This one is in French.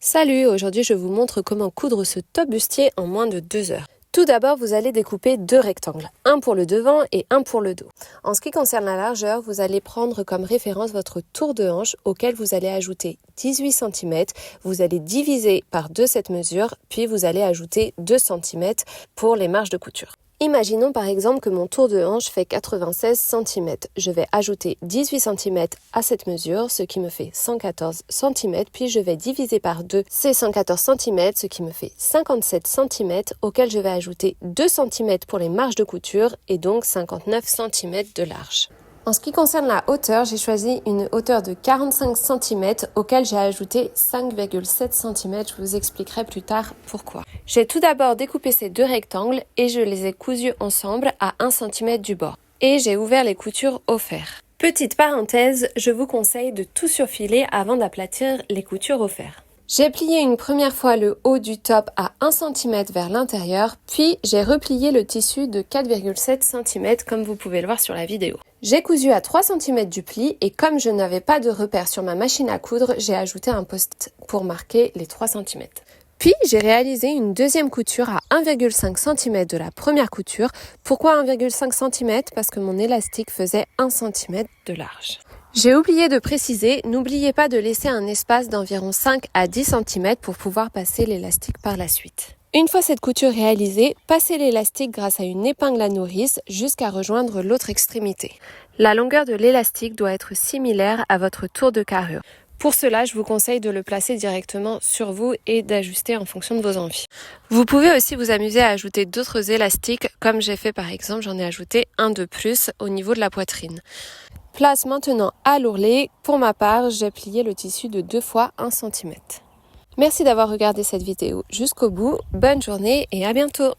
Salut, aujourd'hui je vous montre comment coudre ce top bustier en moins de 2 heures. Tout d'abord, vous allez découper 2 rectangles, un pour le devant et un pour le dos. En ce qui concerne la largeur, vous allez prendre comme référence votre tour de hanche auquel vous allez ajouter 18 cm. Vous allez diviser par 2 cette mesure, puis vous allez ajouter 2 cm pour les marges de couture. Imaginons par exemple que mon tour de hanche fait 96 cm. Je vais ajouter 18 cm à cette mesure, ce qui me fait 114 cm, puis je vais diviser par 2 ces 114 cm, ce qui me fait 57 cm, auquel je vais ajouter 2 cm pour les marges de couture et donc 59 cm de large. En ce qui concerne la hauteur, j'ai choisi une hauteur de 45 cm auquel j'ai ajouté 5,7 cm. Je vous expliquerai plus tard pourquoi. J'ai tout d'abord découpé ces 2 rectangles et je les ai cousus ensemble à 1 cm du bord. Et j'ai ouvert les coutures au fer. Petite parenthèse, je vous conseille de tout surfiler avant d'aplatir les coutures au fer. J'ai plié une première fois le haut du top à 1 cm vers l'intérieur, puis j'ai replié le tissu de 4,7 cm comme vous pouvez le voir sur la vidéo. J'ai cousu à 3 cm du pli et comme je n'avais pas de repère sur ma machine à coudre, j'ai ajouté un post-it pour marquer les 3 cm. Puis j'ai réalisé une deuxième couture à 1,5 cm de la première couture. Pourquoi 1,5 cm? Parce que mon élastique faisait 1 cm de large. J'ai oublié de préciser, n'oubliez pas de laisser un espace d'environ 5 à 10 cm pour pouvoir passer l'élastique par la suite. Une fois cette couture réalisée, passez l'élastique grâce à une épingle à nourrice jusqu'à rejoindre l'autre extrémité. La longueur de l'élastique doit être similaire à votre tour de carrure. Pour cela, je vous conseille de le placer directement sur vous et d'ajuster en fonction de vos envies. Vous pouvez aussi vous amuser à ajouter d'autres élastiques, comme j'ai fait par exemple, j'en ai ajouté un de plus au niveau de la poitrine. Place maintenant à l'ourlet. Pour ma part, j'ai plié le tissu de 2 fois 1 cm. Merci d'avoir regardé cette vidéo jusqu'au bout. Bonne journée et à bientôt!